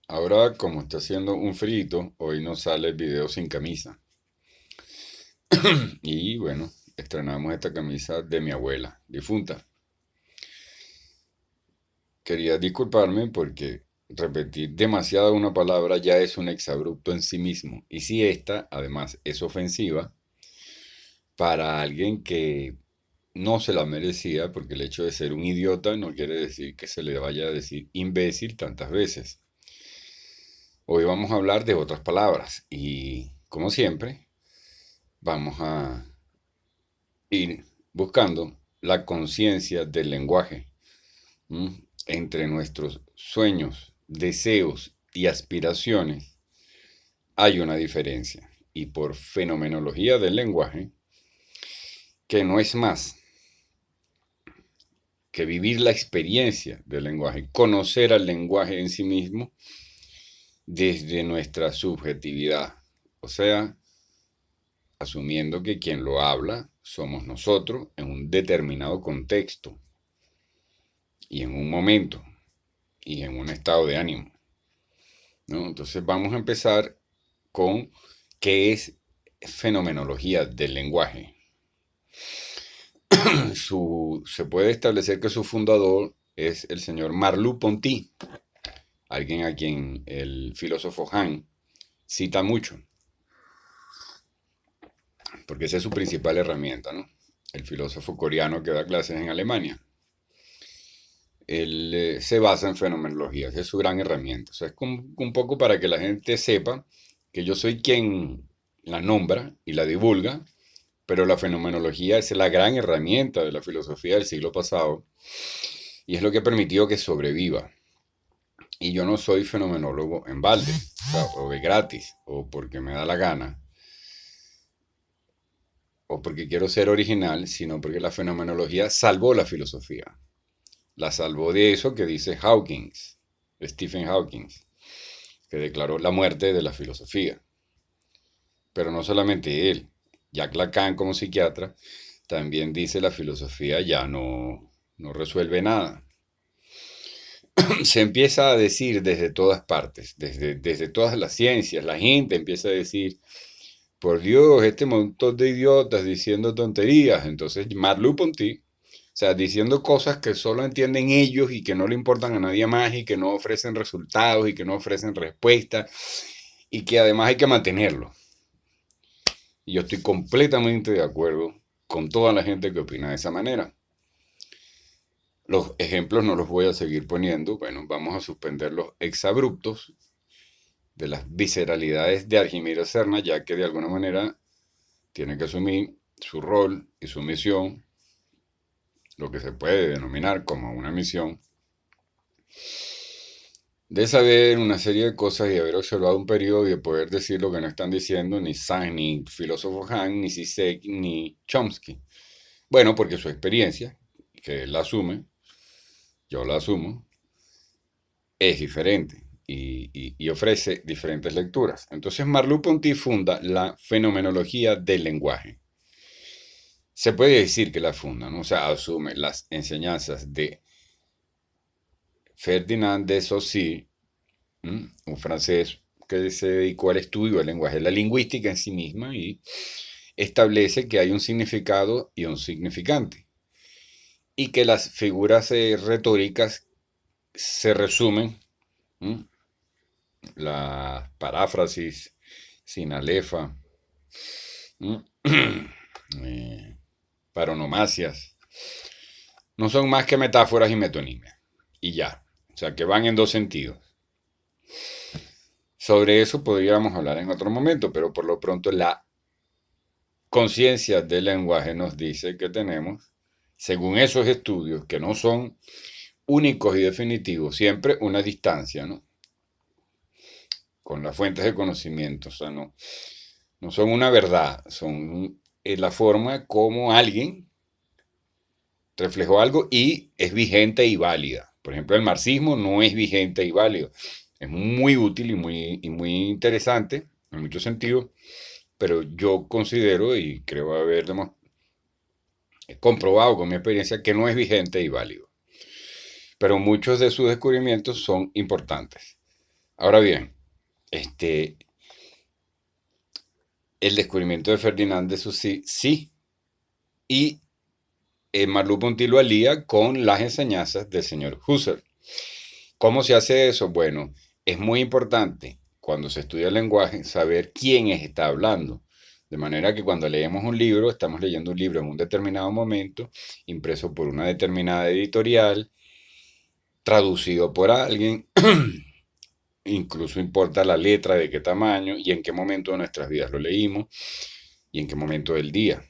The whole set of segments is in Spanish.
Ahora, como está haciendo un frito, hoy nos sale el video sin camisa. Y bueno, estrenamos esta camisa de mi abuela, difunta. Quería disculparme porque repetir demasiado una palabra ya es un exabrupto en sí mismo. Y si esta, además, es ofensiva para alguien que no se la merecía, porque el hecho de ser un idiota no quiere decir que se le vaya a decir imbécil tantas veces. Hoy vamos a hablar de otras palabras y, como siempre, vamos a ir buscando la conciencia del lenguaje. ¿m? Entre nuestros sueños, deseos y aspiraciones hay una diferencia. Y por fenomenología del lenguaje, que no es más que vivir la experiencia del lenguaje, conocer al lenguaje en sí mismo desde nuestra subjetividad. O sea, asumiendo que quien lo habla somos nosotros en un determinado contexto y en un momento y en un estado de ánimo, ¿no? Entonces vamos a empezar con qué es fenomenología del lenguaje. Se puede establecer que su fundador es el señor Merleau-Ponty, alguien a quien el filósofo Han cita mucho, porque esa es su principal herramienta, ¿no? El filósofo coreano que da clases en Alemania. Él se basa en fenomenología, esa es su gran herramienta. O sea, es un poco para que la gente sepa que yo soy quien la nombra y la divulga, pero la fenomenología es la gran herramienta de la filosofía del siglo pasado y es lo que ha permitido que sobreviva. Y yo no soy fenomenólogo en balde, o sea, o de gratis, o porque me da la gana, o porque quiero ser original, sino porque la fenomenología salvó la filosofía. La salvó de eso que dice Hawkins, Stephen Hawking, que declaró la muerte de la filosofía. Pero no solamente él, Jacques Lacan como psiquiatra también dice la filosofía ya no resuelve nada. Se empieza a decir desde todas partes, desde todas las ciencias, la gente empieza a decir, por Dios, este montón de idiotas diciendo tonterías. Entonces, Merleau-Ponty, o sea, diciendo cosas que solo entienden ellos y que no le importan a nadie más y que no ofrecen resultados y que no ofrecen respuestas y que además hay que mantenerlo. Y yo estoy completamente de acuerdo con toda la gente que opina de esa manera. Los ejemplos no los voy a seguir poniendo. Bueno, vamos a suspender los exabruptos de las visceralidades de Argimiro Serna, ya que de alguna manera tiene que asumir su rol y su misión, lo que se puede denominar como una misión, de saber una serie de cosas y haber observado un periodo y de poder decir lo que no están diciendo ni Sain, ni filósofo Han, ni Zizek, ni Chomsky. Bueno, porque su experiencia, que él la asume, yo la asumo, es diferente y ofrece diferentes lecturas. Entonces Merleau-Ponty funda la fenomenología del lenguaje. Se puede decir que la funda, ¿no? O sea, asume las enseñanzas de Ferdinand de Saussure, un francés que se dedicó al estudio del lenguaje, la lingüística en sí misma, y establece que hay un significado y un significante, y que las figuras retóricas se resumen, ¿m? La paráfrasis, sinalefa, eh, paronomasias, no son más que metáforas y metonimias, y ya, o sea que van en dos sentidos. Sobre eso podríamos hablar en otro momento, pero por lo pronto la conciencia del lenguaje nos dice que tenemos, según esos estudios, que no son únicos y definitivos, siempre una distancia, ¿no? Con las fuentes de conocimiento, o sea, no son una verdad, son la forma como alguien reflejó algo y es vigente y válida. Por ejemplo, el marxismo no es vigente y válido. Es muy útil y muy interesante en muchos sentidos, pero yo considero y creo haber comprobado con mi experiencia que no es vigente y válido. Pero muchos de sus descubrimientos son importantes. Ahora bien, el descubrimiento de Ferdinand de Saussure, sí, y Merleau-Ponty lo alía con las enseñanzas del señor Husserl. ¿Cómo se hace eso? Bueno, es muy importante cuando se estudia el lenguaje saber quién está hablando. De manera que cuando leemos un libro, estamos leyendo un libro en un determinado momento, impreso por una determinada editorial, traducido por alguien, incluso importa la letra, de qué tamaño y en qué momento de nuestras vidas lo leímos y en qué momento del día.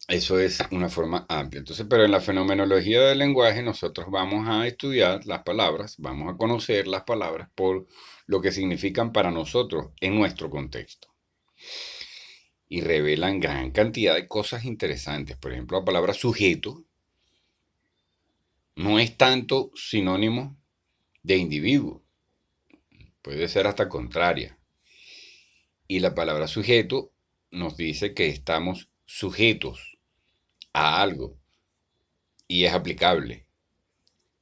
Eso es una forma amplia. Entonces, pero en la fenomenología del lenguaje nosotros vamos a estudiar las palabras, vamos a conocer las palabras por lo que significan para nosotros en nuestro contexto. Y revelan gran cantidad de cosas interesantes. Por ejemplo, la palabra sujeto no es tanto sinónimo de individuo, puede ser hasta contraria. Y la palabra sujeto nos dice que estamos sujetos a algo y es aplicable.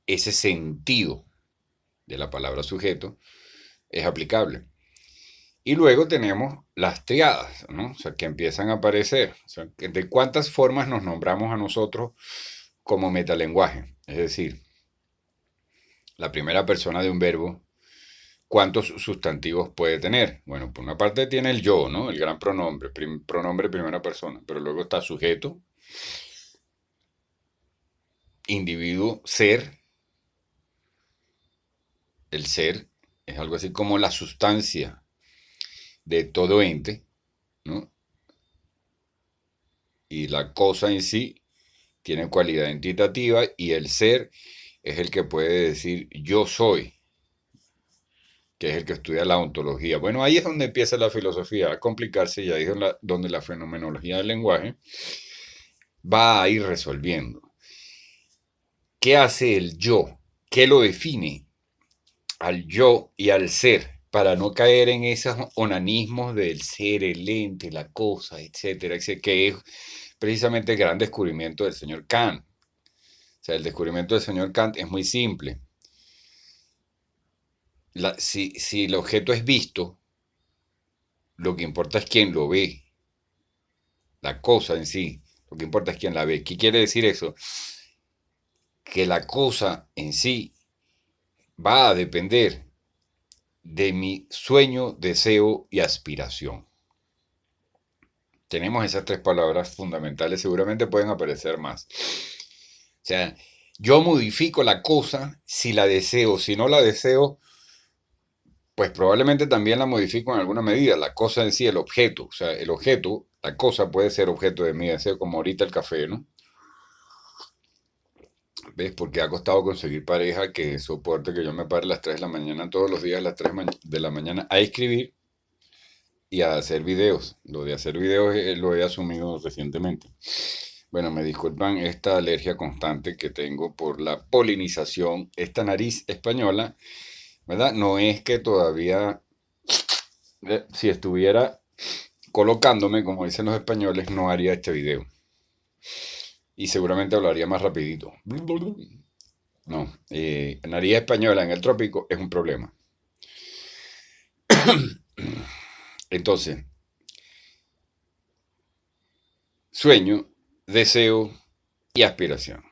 Ese sentido de la palabra sujeto es aplicable. Y luego tenemos las triadas, ¿no? O sea, que empiezan a aparecer. O sea, ¿de cuántas formas nos nombramos a nosotros como metalenguaje? Es decir, la primera persona de un verbo, ¿cuántos sustantivos puede tener? Bueno, por una parte tiene el yo, ¿no? El gran pronombre, pronombre primera persona, pero luego está sujeto, individuo, ser. El ser es algo así como la sustancia de todo ente, ¿no? Y la cosa en sí tiene cualidad entitativa y el ser es el que puede decir yo soy, que es el que estudia la ontología. Bueno, ahí es donde empieza la filosofía a complicarse y ahí es donde la fenomenología del lenguaje va a ir resolviendo. ¿Qué hace el yo? ¿Qué lo define al yo y al ser? Para no caer en esos onanismos del ser, el ente, la cosa, etcétera, que es precisamente el gran descubrimiento del señor Kant. O sea, el descubrimiento del señor Kant es muy simple. Si el objeto es visto, lo que importa es quién lo ve. La cosa en sí, lo que importa es quién la ve. ¿Qué quiere decir eso? Que la cosa en sí va a depender de mi sueño, deseo y aspiración. Tenemos esas tres palabras fundamentales, seguramente pueden aparecer más. O sea, yo modifico la cosa si la deseo, si no la deseo, pues probablemente también la modifico en alguna medida. La cosa en sí, el objeto, o sea, el objeto, la cosa puede ser objeto de mi deseo, como ahorita el café, ¿no? ¿Ves? Porque ha costado conseguir pareja que soporte que yo me pare a las 3 de la mañana todos los días a las 3 de la mañana a escribir y a hacer videos. Lo de hacer videos lo he asumido recientemente. Bueno, me disculpan esta alergia constante que tengo por la polinización, esta nariz española, ¿verdad? No es que todavía, si estuviera colocándome, como dicen los españoles, no haría este video. Y seguramente hablaría más rapidito. No, nariz española en el trópico es un problema. Entonces, sueño, deseo y aspiración.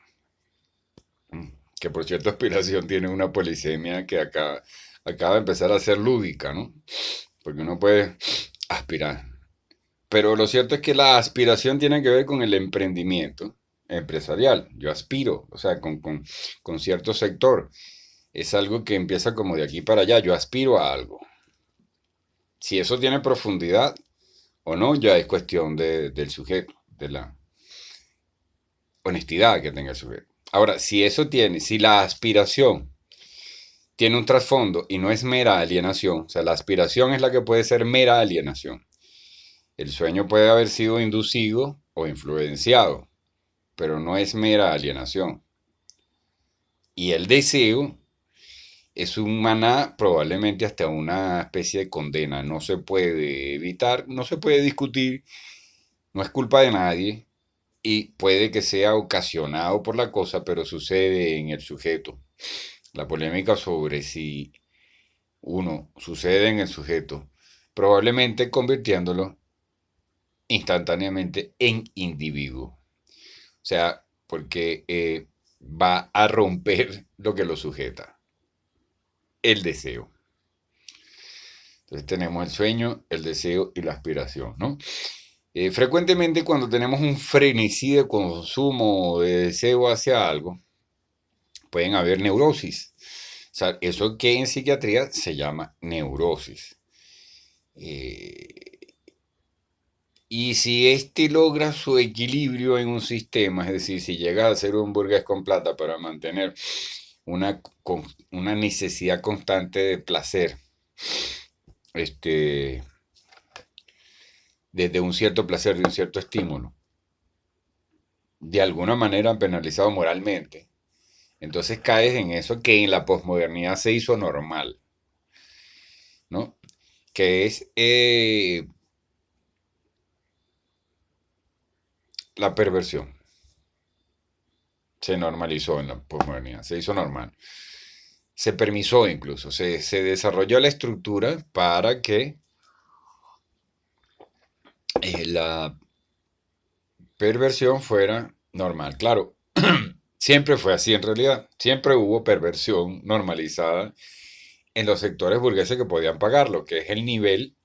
Que por cierto, aspiración tiene una polisemia que acaba de empezar a ser lúdica, ¿no? Porque uno puede aspirar. Pero lo cierto es que la aspiración tiene que ver con el emprendimiento empresarial. Yo aspiro, o sea, con cierto sector. Es algo que empieza como de aquí para allá. Yo aspiro a algo. Si eso tiene profundidad o no, ya es cuestión del sujeto, de la honestidad que tenga el sujeto. Ahora, si la aspiración tiene un trasfondo y no es mera alienación, o sea, la aspiración es la que puede ser mera alienación. El sueño puede haber sido inducido o influenciado, pero no es mera alienación. Y el deseo es un maná, probablemente hasta una especie de condena. No se puede evitar, no se puede discutir, no es culpa de nadie y puede que sea ocasionado por la cosa, pero sucede en el sujeto. La polémica sobre si uno sucede en el sujeto, probablemente convirtiéndolo instantáneamente en individuo. O sea, porque va a romper lo que lo sujeta, el deseo. Entonces tenemos el sueño, el deseo y la aspiración, ¿no? Frecuentemente cuando tenemos un frenesí de consumo o de deseo hacia algo, pueden haber neurosis. O sea, eso que en psiquiatría se llama neurosis. Y si éste logra su equilibrio en un sistema, es decir, si llega a ser un burgués con plata para mantener una necesidad constante de placer, este, desde un cierto placer, de un cierto estímulo, de alguna manera penalizado moralmente, entonces caes en eso que en la posmodernidad se hizo normal, ¿no? Que es la perversión. Se normalizó en la posmodernidad, se hizo normal. Se permisó incluso, se desarrolló la estructura para que la perversión fuera normal. Claro, siempre fue así en realidad. Siempre hubo perversión normalizada en los sectores burgueses que podían pagarlo, que es el nivel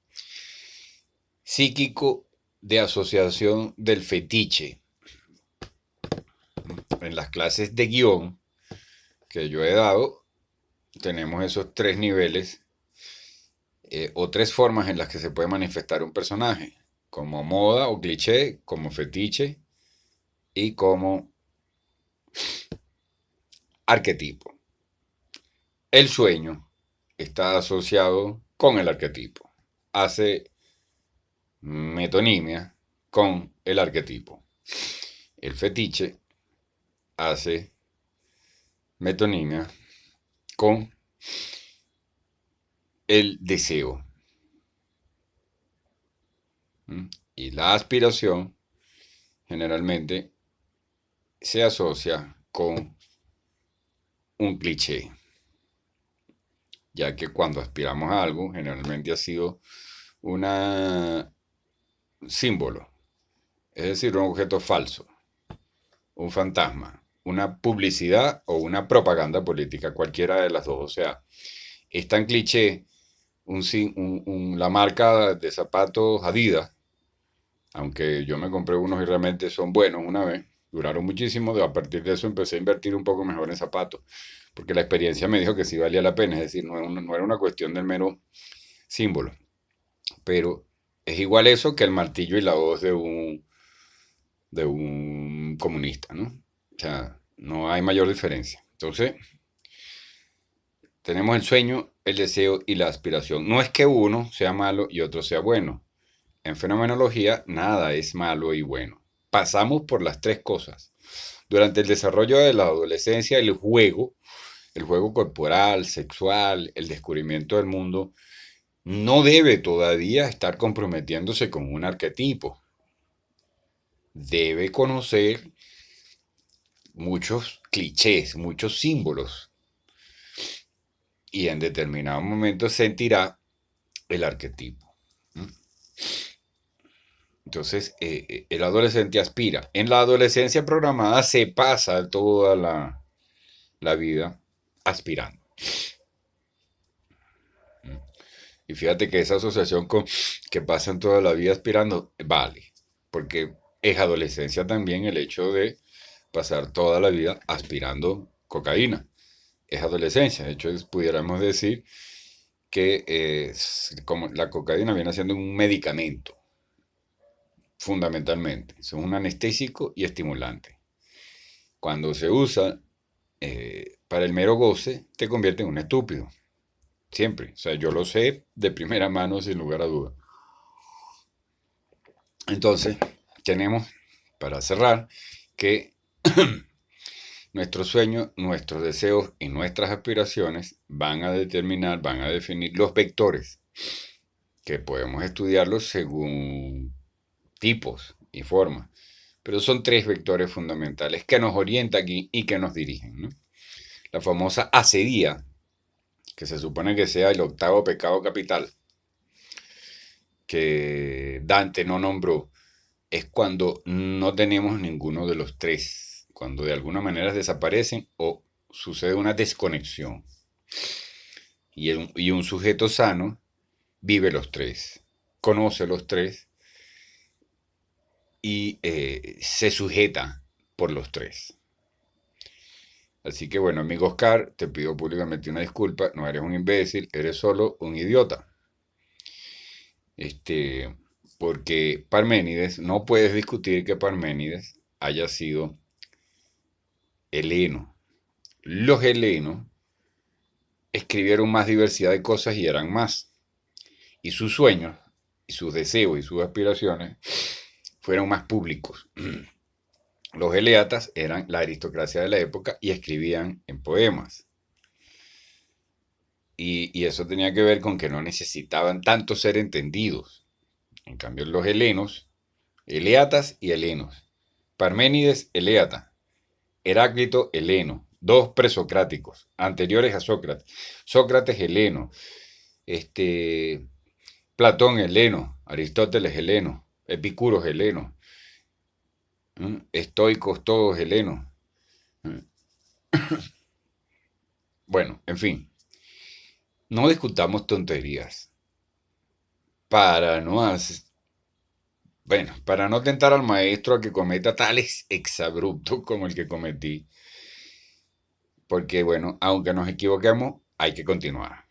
psíquico de asociación del fetiche. En las clases de guión que yo he dado, tenemos esos tres niveles o tres formas en las que se puede manifestar un personaje, como moda o cliché, como fetiche y como arquetipo. El sueño está asociado con el arquetipo, hace metonimia con el arquetipo. El fetiche hace metonimia con el deseo. Y la aspiración generalmente se asocia con un cliché, ya que cuando aspiramos a algo generalmente ha sido un símbolo, es decir, un objeto falso, un fantasma, una publicidad o una propaganda política, cualquiera de las dos. O sea, es tan cliché la marca de zapatos Adidas, aunque yo me compré unos y realmente son buenos una vez, duraron muchísimo, a partir de eso empecé a invertir un poco mejor en zapatos, porque la experiencia me dijo que sí valía la pena, es decir, no era una cuestión del mero símbolo, pero es igual eso que el martillo y la voz de un comunista, ¿no? O sea, no hay mayor diferencia. Entonces, tenemos el sueño, el deseo y la aspiración. No es que uno sea malo y otro sea bueno. En fenomenología, nada es malo y bueno. Pasamos por las tres cosas. Durante el desarrollo de la adolescencia, el juego corporal, sexual, el descubrimiento del mundo, no debe todavía estar comprometiéndose con un arquetipo. Debe conocer muchos clichés, muchos símbolos, y en determinado momento sentirá el arquetipo. Entonces, el adolescente aspira. En la adolescencia programada se pasa toda la vida aspirando. Y fíjate que esa asociación con que pasan toda la vida aspirando vale, porque es adolescencia también el hecho de pasar toda la vida aspirando cocaína. Es adolescencia, de hecho pudiéramos decir que como la cocaína viene siendo un medicamento, fundamentalmente. Es un anestésico y estimulante. Cuando se usa para el mero goce, te convierte en un estúpido. Siempre. O sea, yo lo sé de primera mano, sin lugar a duda. Entonces, tenemos, para cerrar, que nuestros sueños, nuestros deseos y nuestras aspiraciones van a determinar, van a definir los vectores, que podemos estudiarlos según tipos y formas. Pero son tres vectores fundamentales que nos orientan y que nos dirigen, ¿no? La famosa acedia, que se supone que sea el octavo pecado capital, que Dante no nombró, es cuando no tenemos ninguno de los tres, cuando de alguna manera desaparecen o sucede una desconexión. Y un sujeto sano vive los tres, conoce los tres y se sujeta por los tres. Así que bueno, amigo Oscar, te pido públicamente una disculpa, no eres un imbécil, eres solo un idiota. Este, porque Parménides, no puedes discutir que Parménides haya sido heleno. Los helenos escribieron más diversidad de cosas y eran más. Y sus sueños, y sus deseos y sus aspiraciones fueron más públicos. Los eleatas eran la aristocracia de la época y escribían en poemas. Y eso tenía que ver con que no necesitaban tanto ser entendidos. En cambio, los helenos, eleatas y helenos. Parménides, eleata. Heráclito, heleno. Dos presocráticos, anteriores a Sócrates. Sócrates, heleno. Platón, heleno. Aristóteles, heleno. Epicuro, heleno. Estoicos, todos helenos. Bueno, en fin. No discutamos tonterías. Para no hacer, bueno, para no tentar al maestro a que cometa tales exabruptos como el que cometí, porque bueno, aunque nos equivoquemos, hay que continuar.